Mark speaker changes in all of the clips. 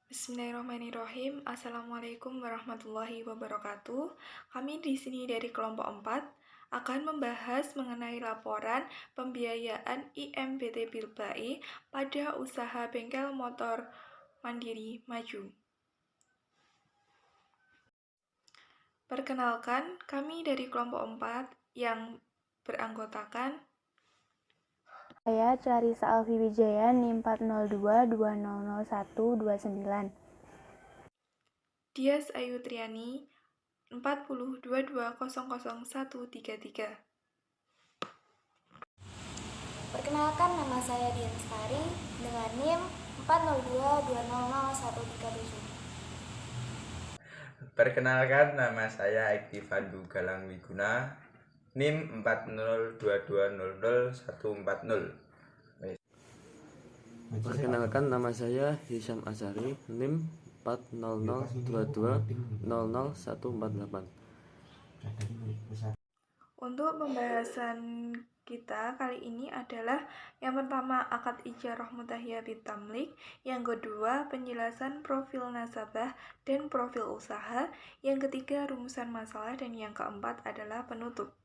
Speaker 1: Bismillahirrahmanirrahim. Assalamualaikum warahmatullahi wabarakatuh. Kami di sini dari kelompok 4 akan membahas mengenai laporan pembiayaan IMBT Bilbai pada usaha bengkel motor mandiri maju. Perkenalkan, kami dari kelompok 4 yang beranggotakan
Speaker 2: Saya Clarissa Alfi Wijaya, NIM 402200129.
Speaker 1: Dias Ayu Triani 4022000133.
Speaker 3: Perkenalkan, nama saya Dian Lestari dengan NIM 402200137.
Speaker 4: Perkenalkan, nama saya Ekti Fandu Galang Wiguna, NIM 402200140.
Speaker 5: Perkenalkan, nama saya Hisyam Azhari, NIM 40022000148.
Speaker 1: Untuk pembahasan kita kali ini adalah yang pertama akad ijarah mutahiyah bitamlik, yang kedua penjelasan profil nasabah dan profil usaha, yang ketiga rumusan masalah, dan yang keempat adalah penutup.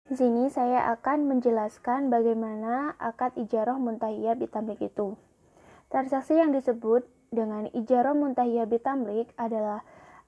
Speaker 2: Di sini saya akan menjelaskan bagaimana akad ijarah muntahiyah bitamlik itu. Transaksi yang disebut dengan ijarah muntahiyah bitamlik adalah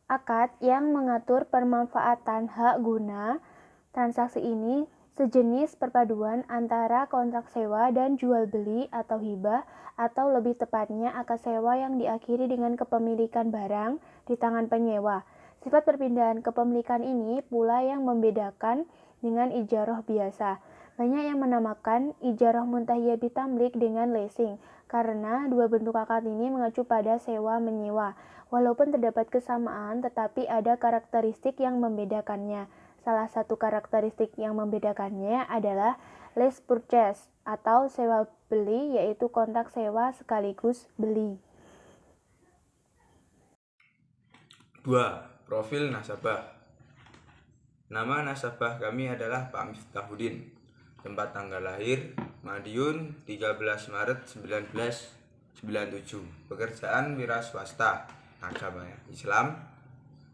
Speaker 2: akad yang mengatur permanfaatan hak guna. Transaksi ini sejenis perpaduan antara kontrak sewa dan jual beli atau hibah, atau lebih tepatnya akad sewa yang diakhiri dengan kepemilikan barang di tangan penyewa. Sifat perpindahan kepemilikan ini pula yang membedakan dengan ijarah biasa. Banyak yang menamakan ijarah muntahiyah bitamlik dengan leasing, karena dua bentuk akad ini mengacu pada sewa menyewa. Walaupun terdapat kesamaan, tetapi ada karakteristik yang membedakannya. Salah satu karakteristik yang membedakannya adalah lease purchase atau sewa beli, yaitu kontrak sewa sekaligus beli.
Speaker 4: 2. Profil nasabah. Nama nasabah kami adalah Pak Miftahuddin. Tempat tanggal lahir Madiun 13 Maret 1997. Pekerjaan wira swasta. Agama Islam.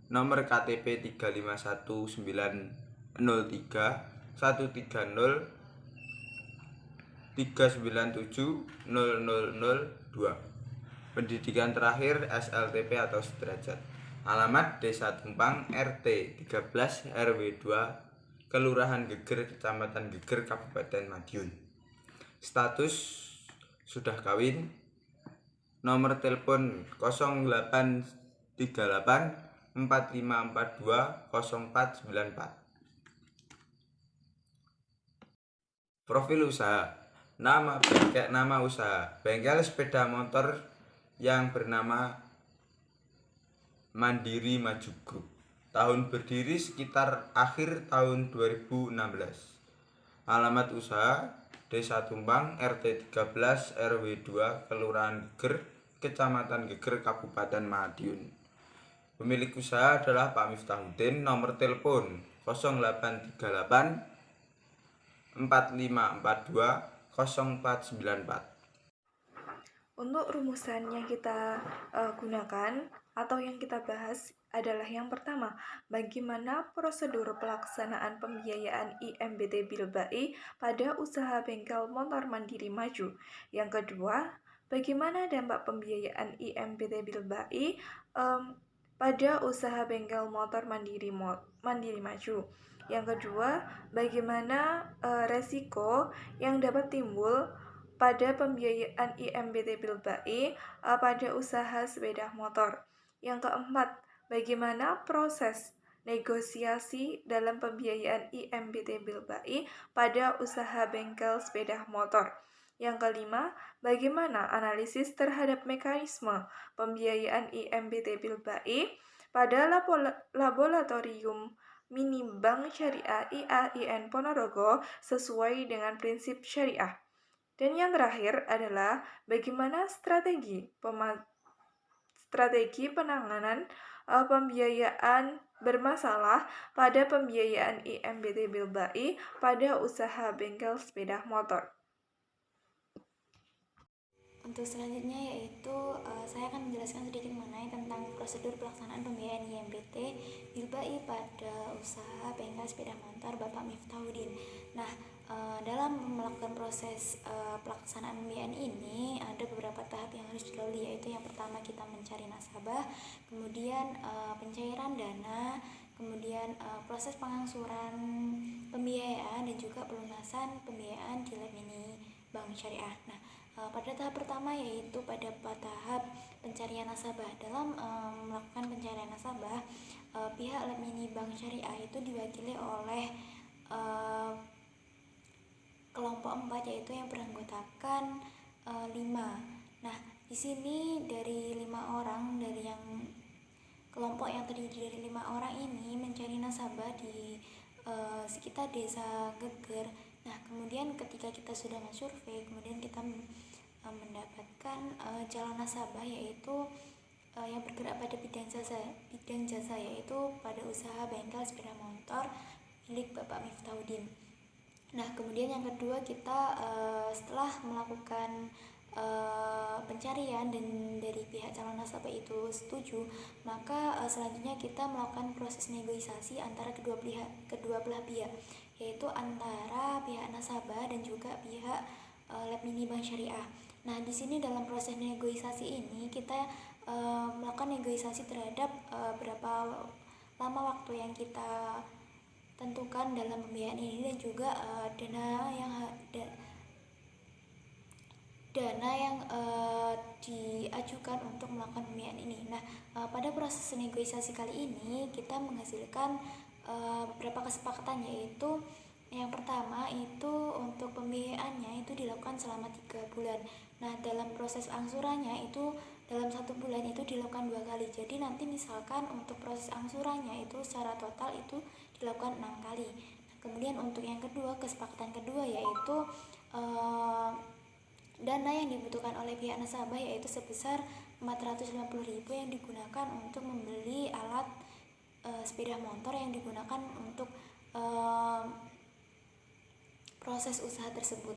Speaker 4: Nomor KTP 351903 130 397 002. Pendidikan terakhir SLTP atau sederajat. Alamat Desa Tumpang, RT 13 RW 2, Kelurahan Geger, Kecamatan Geger, Kabupaten Madiun. Status sudah kawin. Nomor telepon 0838 4542 0494. Profil usaha. Nama usaha bengkel sepeda motor yang bernama Mandiri Maju Group. Tahun berdiri sekitar akhir tahun 2016. Alamat usaha Desa Tumpang, RT 13 RW 2, Kelurahan Geger, Kecamatan Geger, Kabupaten Madiun. Pemilik usaha adalah Pak Miftahuddin. Nomor telepon 0838 4542 0494.
Speaker 1: Untuk rumusan yang kita gunakan atau yang kita bahas adalah yang pertama, bagaimana prosedur pelaksanaan pembiayaan IMBT Bilbai pada usaha bengkel motor mandiri maju. Yang kedua, bagaimana dampak pembiayaan IMBT Bilbai pada usaha bengkel motor mandiri maju. Yang kedua, bagaimana resiko yang dapat timbul pada pembiayaan IMBT Bilbai pada usaha sepeda motor. Yang keempat, bagaimana proses negosiasi dalam pembiayaan IMBT Bilbai pada usaha bengkel sepeda motor. Yang kelima, bagaimana analisis terhadap mekanisme pembiayaan IMBT Bilbai pada laboratorium Mini Bank Syariah IAIN Ponorogo sesuai dengan prinsip syariah. Dan yang terakhir adalah bagaimana strategi penanganan pembiayaan bermasalah pada pembiayaan IMBT Bilbai pada usaha bengkel sepeda motor.
Speaker 3: Untuk selanjutnya yaitu saya akan menjelaskan sedikit mengenai tentang prosedur pelaksanaan pembiayaan IMBT Bilbai pada usaha bengkel sepeda motor Bapak Miftahudin. Nah, dalam melakukan proses pelaksanaan pembiayaan ini ada beberapa tahap yang harus dilalui, yaitu yang pertama kita mencari nasabah, kemudian pencairan dana, kemudian proses pengangsuran pembiayaan dan juga pelunasan pembiayaan di Lab Mini Bank Syariah. Nah, pada tahap pertama yaitu pada tahap pencarian nasabah. Dalam melakukan pencarian nasabah, pihak Lab Mini Bank Syariah itu diwakili oleh kelompok 4, yaitu yang beranggotakan 5. Nah, di sini dari 5 orang, dari yang kelompok yang terdiri dari 5 orang ini mencari nasabah di sekitar desa Geger. Nah, kemudian ketika kita sudah mensurvei, kemudian kita mendapatkan calon nasabah, yaitu yang bergerak pada bidang jasa, yaitu pada usaha bengkel sepeda motor milik Bapak Miftahudin. Nah, kemudian yang kedua, kita setelah melakukan pencarian dan dari pihak calon nasabah itu setuju, maka selanjutnya kita melakukan proses negosiasi antara kedua belah pihak, yaitu antara pihak nasabah dan juga pihak Lab Mini Bank Syariah. Nah, di sini dalam proses negosiasi ini kita melakukan negosiasi terhadap berapa lama waktu yang kita tentukan dalam pembiayaan ini, dan juga dana yang diajukan untuk melakukan pembiayaan ini. Nah, pada proses negosiasi kali ini kita menghasilkan beberapa kesepakatan, yaitu yang pertama itu untuk pembiayaannya itu dilakukan selama 3 bulan. Nah, dalam proses angsurannya itu dalam 1 bulan itu dilakukan 2 kali. Jadi nanti misalkan untuk proses angsurannya itu secara total itu dilakukan 6 kali. Nah, kemudian untuk yang kedua, kesepakatan kedua yaitu dana yang dibutuhkan oleh pihak nasabah yaitu sebesar 450.000 yang digunakan untuk membeli alat sepeda motor yang digunakan untuk proses usaha tersebut.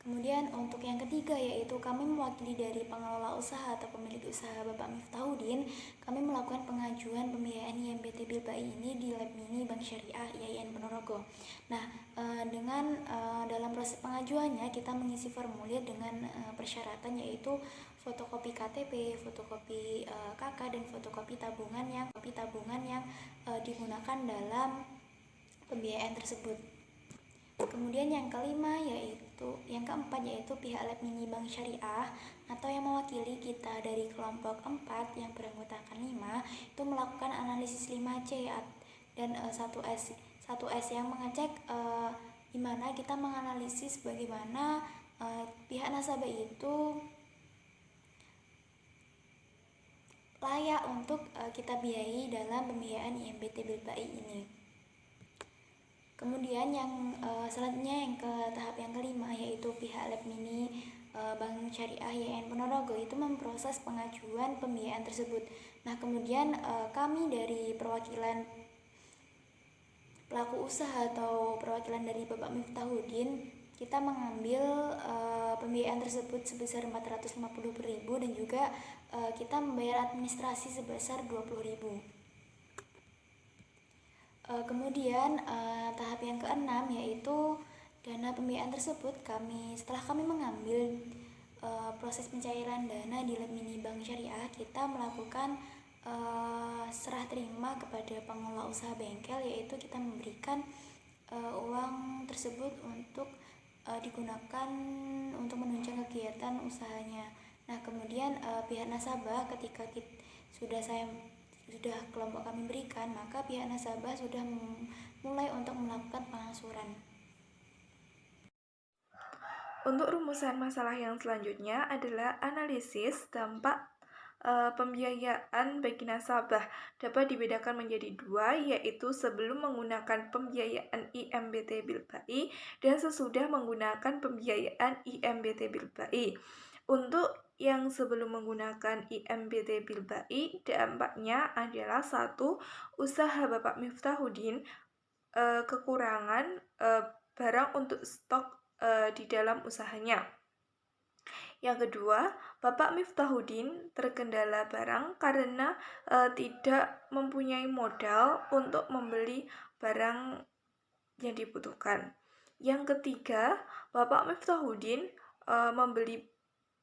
Speaker 3: Kemudian untuk yang ketiga yaitu kami mewakili dari pengelola usaha atau pemilik usaha Bapak Miftahudin, kami melakukan pengajuan pembiayaan IMBT Bilbai ini di Lab Mini Bank Syariah IAIN Ponorogo. Nah, dengan dalam proses pengajuannya kita mengisi formulir dengan persyaratan yaitu fotokopi KTP, fotokopi KK, dan fotokopi tabungan yang digunakan dalam pembiayaan tersebut. Kemudian yang keempat yaitu pihak Lab Mini Bank Syariah atau yang mewakili kita dari kelompok 4 yang beranggotakan 5 itu melakukan analisis 5C dan 1S yang mengecek di mana kita menganalisis bagaimana pihak nasabah itu layak untuk kita biayai dalam pembiayaan IMBT Bilbai ini. Kemudian yang selanjutnya yang ke tahap yang kelima yaitu pihak Lab Mini Bank Syariah IAIN Ponorogo itu memproses pengajuan pembiayaan tersebut. Nah, kemudian kami dari perwakilan pelaku usaha atau perwakilan dari Bapak Miftahudin, kita mengambil pembiayaan tersebut sebesar 450.000 dan juga kita membayar administrasi sebesar 20.000. Kemudian tahap yang keenam yaitu dana pembiayaan tersebut setelah kami mengambil proses pencairan dana di Lab Mini Bank Syariah, kita melakukan serah terima kepada pengelola usaha bengkel, yaitu kita memberikan uang tersebut untuk digunakan untuk menunjang kegiatan usahanya. Nah, kemudian pihak nasabah ketika sudah kelompok kami berikan, maka pihak nasabah sudah mulai untuk melakukan pengangsuran.
Speaker 1: Untuk rumusan masalah yang selanjutnya adalah analisis dampak pembiayaan bagi nasabah. Dapat dibedakan menjadi 2, yaitu sebelum menggunakan pembiayaan IMBT Bilbai dan sesudah menggunakan pembiayaan IMBT Bilbai. Untuk yang sebelum menggunakan IMBT Bilbai, dampaknya adalah 1. Usaha Bapak Miftahudin kekurangan barang untuk stok di dalam usahanya. Yang kedua, Bapak Miftahuddin terkendala barang karena tidak mempunyai modal untuk membeli barang yang dibutuhkan. Yang ketiga, Bapak Miftahuddin membeli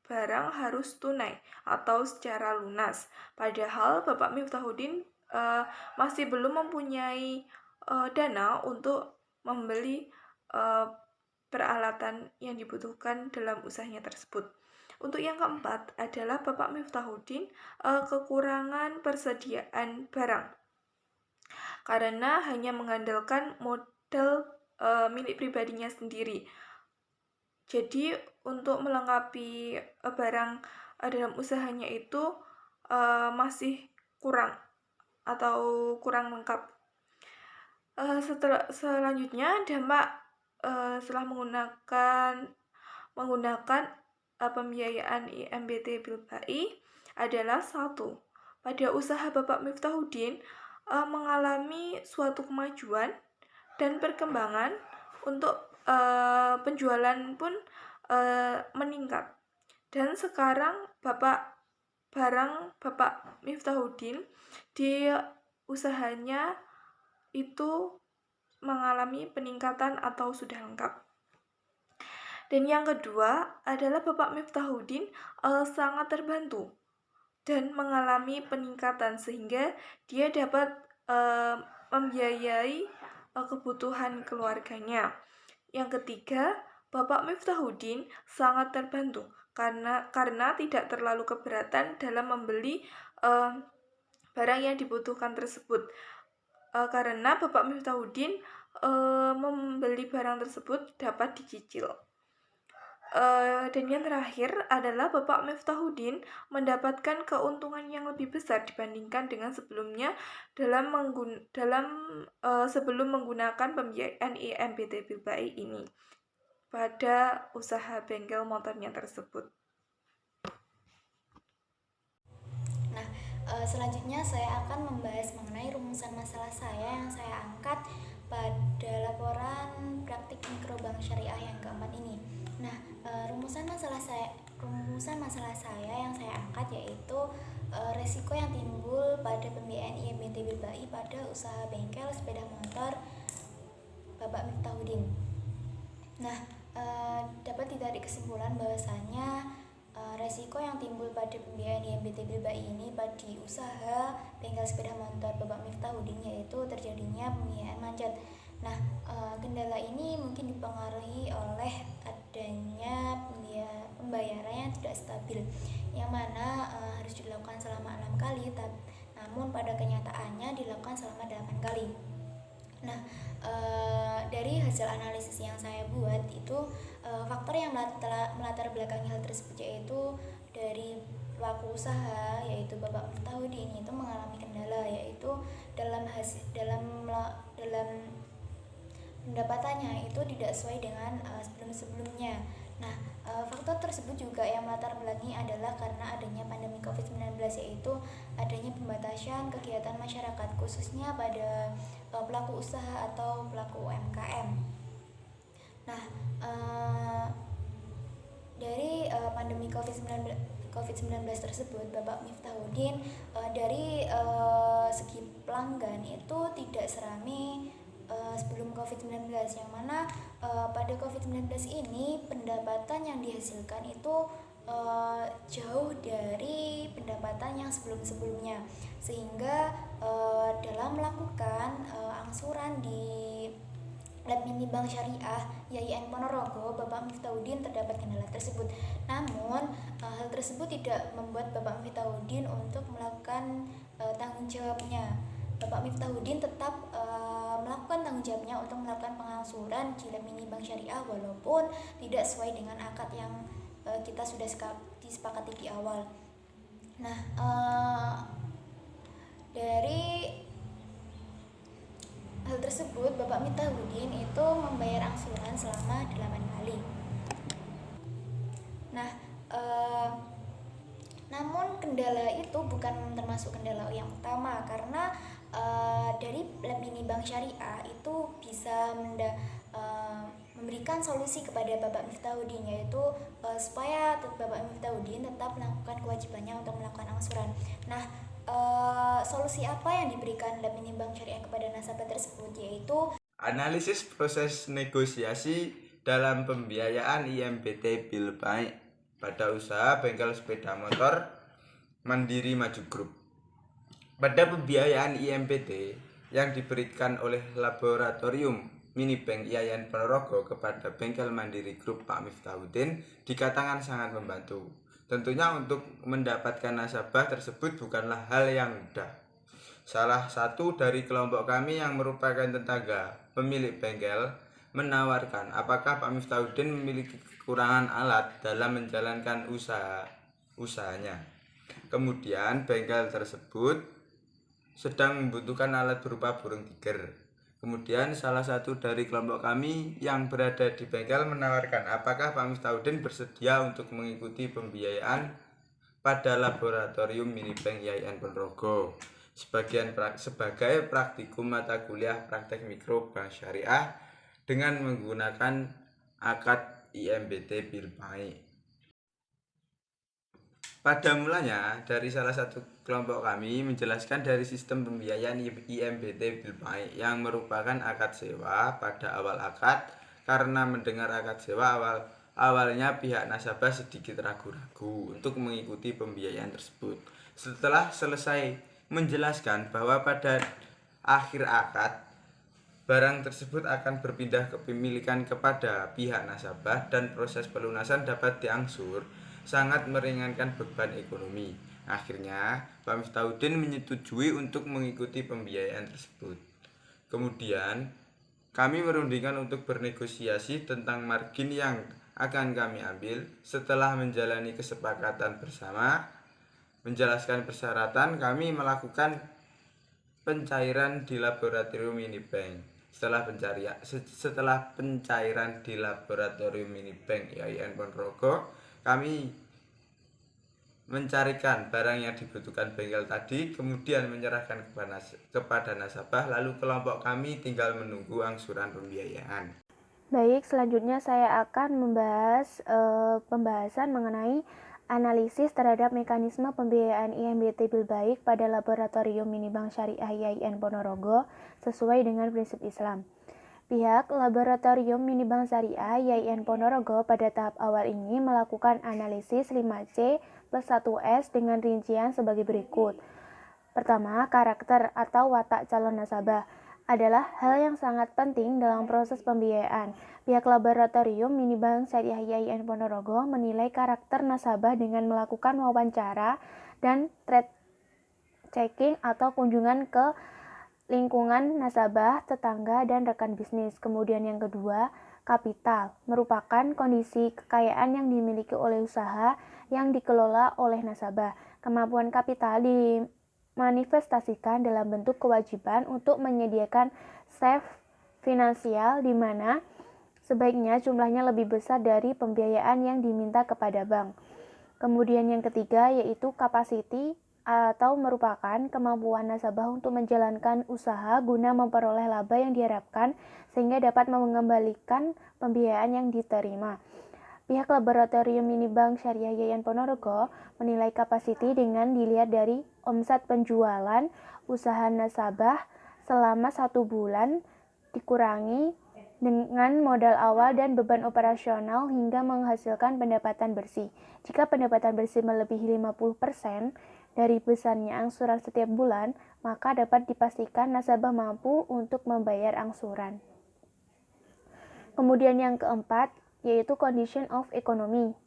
Speaker 1: barang harus tunai atau secara lunas. Padahal Bapak Miftahuddin masih belum mempunyai dana untuk membeli peralatan yang dibutuhkan dalam usahanya tersebut. Untuk yang keempat adalah Bapak Miftahuddin kekurangan persediaan barang karena hanya mengandalkan modal milik pribadinya sendiri. Jadi untuk melengkapi barang dalam usahanya itu masih kurang atau kurang lengkap. Selanjutnya dampak setelah menggunakan pembiayaan IMBT Bilbai adalah 1. Pada usaha Bapak Miftahuddin mengalami suatu kemajuan dan perkembangan untuk penjualan pun meningkat, dan sekarang Bapak Miftahuddin di usahanya itu mengalami peningkatan atau sudah lengkap. Dan yang kedua adalah Bapak Miftahuddin sangat terbantu dan mengalami peningkatan sehingga dia dapat membiayai kebutuhan keluarganya. Yang ketiga, Bapak Miftahuddin sangat terbantu karena tidak terlalu keberatan dalam membeli barang yang dibutuhkan tersebut. Karena Bapak Miftahuddin membeli barang tersebut dapat dicicil. Dan yang terakhir adalah Bapak Miftahuddin mendapatkan keuntungan yang lebih besar dibandingkan dengan sebelumnya sebelum menggunakan pembiayaan IMBT Bilbai ini pada usaha bengkel motornya tersebut.
Speaker 3: Nah, selanjutnya saya akan membahas mengenai rumusan masalah saya yang saya angkat pada laporan praktik mikrobank syariah yang keempat ini. Nah, rumusan masalah saya yang saya angkat yaitu resiko yang timbul pada pembiayaan IMBT Bilbai pada usaha bengkel sepeda motor Bapak Miftahuddin. Nah, dapat ditarik kesimpulan bahwasanya resiko yang timbul pada pembiayaan IMBT Bilbai ini pada usaha bengkel sepeda motor Bapak Miftahuddin yaitu terjadinya pembiayaan macet. Nah, kendala ini mungkin dipengaruhi oleh adanya pembayaran yang tidak stabil, yang mana harus dilakukan selama 6 kali, namun pada kenyataannya dilakukan selama 8 kali. Nah, dari hasil analisis yang saya buat itu faktor yang melatar belakangi hal tersebut yaitu dari pelaku usaha yaitu Bapak Miftahuddin itu mengalami kendala yaitu dalam pendapatannya itu tidak sesuai dengan sebelum-sebelumnya. Nah, faktor tersebut juga yang melatar belakangi adalah karena adanya pandemi COVID-19 yaitu adanya pembatasan kegiatan masyarakat khususnya pada pelaku usaha atau pelaku UMKM. Nah, dari pandemi COVID-19 tersebut Bapak Miftahuddin dari segi pelanggan itu tidak serami sebelum COVID-19, yang mana pada COVID-19 ini pendapatan yang dihasilkan itu jauh dari pendapatan yang sebelum-sebelumnya, sehingga dalam melakukan angsuran di Lab Mini Bank Syariah YIN Ponorogo, Bapak Miftahuddin terdapat kendala tersebut. Namun hal tersebut tidak membuat Bapak Miftahuddin untuk melakukan tanggung jawabnya. Bapak Miftahuddin tetap melakukan tanggung jawabnya untuk melakukan pengangsuran di Lab Mini Bank Syariah walaupun tidak sesuai dengan akad yang kita sudah disepakati di awal. Nah, dari hal tersebut Bapak Miftahuddin itu membayar angsuran selama 8 kali. Nah, namun kendala itu bukan termasuk kendala yang utama karena dari Lab Mini Bank Syariah itu bisa memberikan solusi kepada Bapak Miftahuddin, yaitu supaya Bapak Miftahuddin tetap melakukan kewajibannya untuk melakukan angsuran. Nah, solusi apa yang diberikan Lab Mini Bank Syariah kepada nasabah tersebut, yaitu
Speaker 4: analisis proses negosiasi dalam pembiayaan IMBT Bilbay pada usaha bengkel sepeda motor Mandiri Maju Group. Pada pembiayaan IMBT yang diberikan oleh Laboratorium Minibank Yayan Ponorogo kepada bengkel Mandiri Group Pak Miftahuddin dikatakan sangat membantu. Tentunya untuk mendapatkan nasabah tersebut bukanlah hal yang mudah. Salah satu dari kelompok kami yang merupakan tetangga pemilik bengkel menawarkan apakah Pak Miftahuddin memiliki kekurangan alat dalam menjalankan usahanya. Kemudian bengkel tersebut sedang membutuhkan alat berupa burung tiger. Kemudian salah satu dari kelompok kami yang berada di bengkel menawarkan apakah Pak Miftahuddin bersedia untuk mengikuti pembiayaan pada Laboratorium Minibank Yayan Ponorogo sebagai praktikum mata kuliah praktek mikro bank syariah dengan menggunakan akad IMBT Bilbay. Pada mulanya, dari salah satu kelompok kami menjelaskan dari sistem pembiayaan IMBT Bilbay yang merupakan akad sewa pada awal akad. Karena mendengar akad sewa awalnya pihak nasabah sedikit ragu-ragu untuk mengikuti pembiayaan tersebut. Setelah selesai menjelaskan bahwa pada akhir akad barang tersebut akan berpindah kepemilikan kepada pihak nasabah dan proses pelunasan dapat diangsur, sangat meringankan beban ekonomi. Akhirnya, Pak Miftahuddin menyetujui untuk mengikuti pembiayaan tersebut. Kemudian, kami merundingkan untuk bernegosiasi tentang margin yang akan kami ambil. Setelah menjalani kesepakatan bersama, menjelaskan persyaratan, kami melakukan pencairan di Laboratorium Minibank. Setelah pencairan di Laboratorium Minibank Yayan Ponorogo, kami mencarikan barang yang dibutuhkan bengkel tadi, kemudian menyerahkan kepada nasabah, lalu kelompok kami tinggal menunggu angsuran pembiayaan.
Speaker 2: Baik, selanjutnya saya akan membahas pembahasan mengenai analisis terhadap mekanisme pembiayaan IMBT Bilbay pada Laboratorium Minibank Syariah Yayan Ponorogo sesuai dengan prinsip Islam. Pihak Laboratorium Minibank Syariah Yayan Ponorogo pada tahap awal ini melakukan analisis 5C plus 1S dengan rincian sebagai berikut. Pertama, karakter atau watak calon nasabah adalah hal yang sangat penting dalam proses pembiayaan. Pihak Laboratorium Minibank Syariah Yayan Ponorogo menilai karakter nasabah dengan melakukan wawancara dan trade checking atau kunjungan ke lingkungan nasabah, tetangga, dan rekan bisnis. Kemudian yang kedua, kapital merupakan kondisi kekayaan yang dimiliki oleh usaha yang dikelola oleh nasabah. Kemampuan kapital dimanifestasikan dalam bentuk kewajiban untuk menyediakan safe finansial di mana sebaiknya jumlahnya lebih besar dari pembiayaan yang diminta kepada bank. Kemudian yang ketiga yaitu capacity atau merupakan kemampuan nasabah untuk menjalankan usaha guna memperoleh laba yang diharapkan sehingga dapat mengembalikan pembiayaan yang diterima. Pihak Laboratorium Minibank Syariah Yayan Ponorogo menilai kapasiti dengan dilihat dari omset penjualan usaha nasabah selama 1 bulan dikurangi dengan modal awal dan beban operasional hingga menghasilkan pendapatan bersih. Jika pendapatan bersih melebihi 50% dari besarnya angsuran setiap bulan, maka dapat dipastikan nasabah mampu untuk membayar angsuran. Kemudian yang keempat, yaitu condition of economy.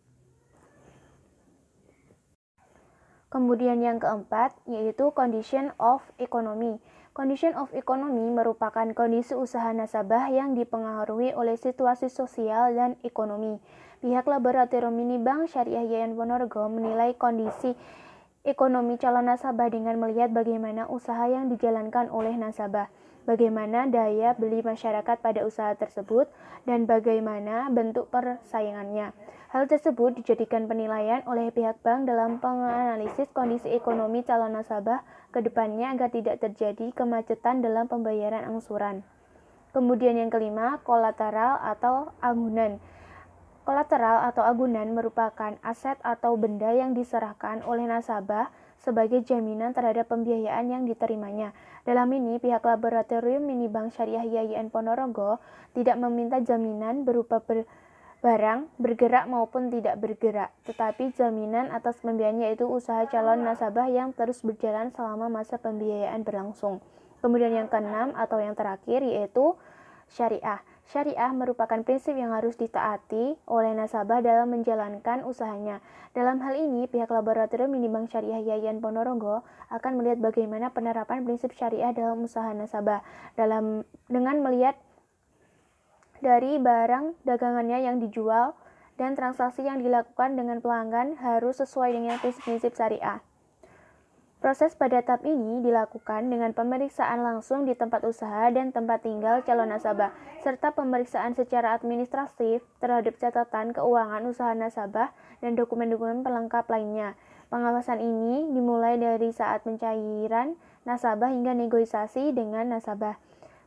Speaker 2: Condition of economy merupakan kondisi usaha nasabah yang dipengaruhi oleh situasi sosial dan ekonomi. Pihak Laboratorium Minibank Syariah Yayan Ponorogo menilai kondisi ekonomi calon nasabah dengan melihat bagaimana usaha yang dijalankan oleh nasabah. bagaimana daya beli masyarakat pada usaha tersebut, dan bagaimana bentuk persaingannya. Hal tersebut dijadikan penilaian oleh pihak bank dalam menganalisis kondisi ekonomi calon nasabah ke depannya agar tidak terjadi kemacetan dalam pembayaran angsuran. Kemudian yang kelima, kolateral atau agunan. Kolateral atau agunan merupakan aset atau benda yang diserahkan oleh nasabah sebagai jaminan terhadap pembiayaan yang diterimanya. Dalam ini, pihak Laboratorium Mini Bank Syariah YIN Ponorogo tidak meminta jaminan berupa barang bergerak maupun tidak bergerak, tetapi jaminan atas pembiayaan yaitu usaha calon nasabah yang terus berjalan selama masa pembiayaan berlangsung. Kemudian yang keenam atau yang terakhir yaitu syariah. Syariah merupakan prinsip yang harus ditaati oleh nasabah dalam menjalankan usahanya. Dalam hal ini, pihak Laboratorium Mini Bank Syariah YIN Ponorogo akan melihat bagaimana penerapan prinsip syariah dalam usaha nasabah dengan melihat dari barang dagangannya yang dijual dan transaksi yang dilakukan dengan pelanggan harus sesuai dengan prinsip-prinsip syariah. Proses pada tahap ini dilakukan dengan pemeriksaan langsung di tempat usaha dan tempat tinggal calon nasabah, serta pemeriksaan secara administratif terhadap catatan keuangan usaha nasabah dan dokumen-dokumen pelengkap lainnya. Pengawasan ini dimulai dari saat pencairan nasabah hingga negosiasi dengan nasabah.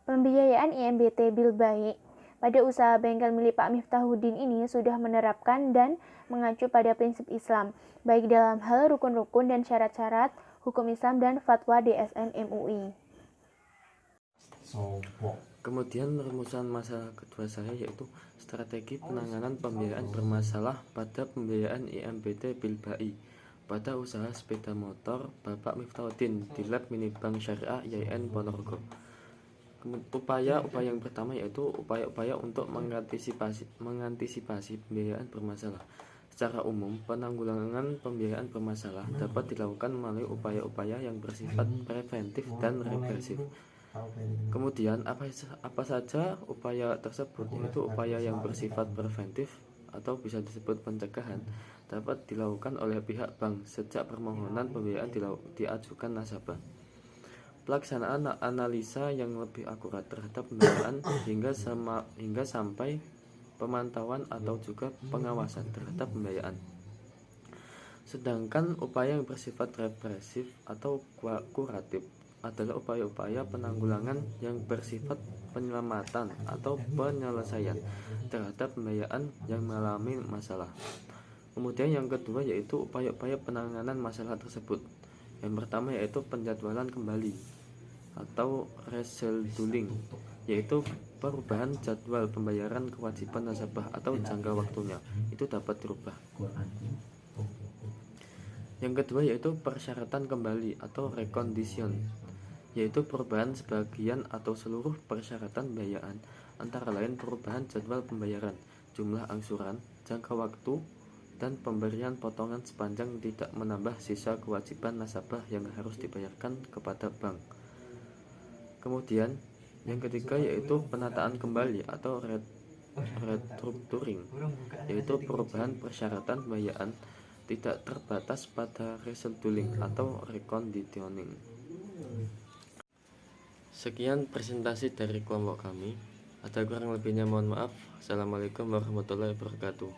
Speaker 2: Pembiayaan IMBT Bilbai pada usaha bengkel milik Pak Miftahuddin ini sudah menerapkan dan mengacu pada prinsip Islam, baik dalam hal rukun-rukun dan syarat-syarat hukum Islam dan fatwa DSN MUI.
Speaker 5: Kemudian rumusan masalah kedua saya yaitu strategi penanganan pembiayaan bermasalah pada pembiayaan IMBT Bilbai pada usaha sepeda motor Bapak Miftahuddin di Lab Mini Bank Syariah YIN Ponorogo. Upaya yang pertama yaitu upaya untuk mengantisipasi pembiayaan bermasalah. Secara umum, penanggulangan pembiayaan bermasalah dapat dilakukan melalui upaya-upaya yang bersifat preventif dan represif. Kemudian, apa saja upaya tersebut, yaitu upaya yang bersifat preventif atau bisa disebut pencegahan, dapat dilakukan oleh pihak bank sejak permohonan pembiayaan diajukan nasabah. Pelaksanaan analisa yang lebih akurat terhadap pembiayaan hingga sampai pemantauan atau juga pengawasan terhadap pembiayaan. Sedangkan upaya yang bersifat represif atau kuratif adalah upaya-upaya penanggulangan yang bersifat penyelamatan atau penyelesaian terhadap pembiayaan yang mengalami masalah. Kemudian yang kedua yaitu upaya-upaya penanganan masalah tersebut. Yang pertama yaitu penjadwalan kembali atau rescheduling, yaitu perubahan jadwal pembayaran kewajiban nasabah atau jangka waktunya itu dapat dirubah. Yang kedua yaitu persyaratan kembali atau recondition, yaitu perubahan sebagian atau seluruh persyaratan pembiayaan, antara lain perubahan jadwal pembayaran, jumlah angsuran, jangka waktu, dan pemberian potongan sepanjang tidak menambah sisa kewajiban nasabah yang harus dibayarkan kepada bank. Kemudian yang ketiga yaitu penataan kembali atau restructuring, yaitu perubahan persyaratan pembiayaan tidak terbatas pada rescheduling atau reconditioning. Sekian presentasi dari kelompok kami. Ada kurang lebihnya mohon maaf. Assalamualaikum warahmatullahi wabarakatuh.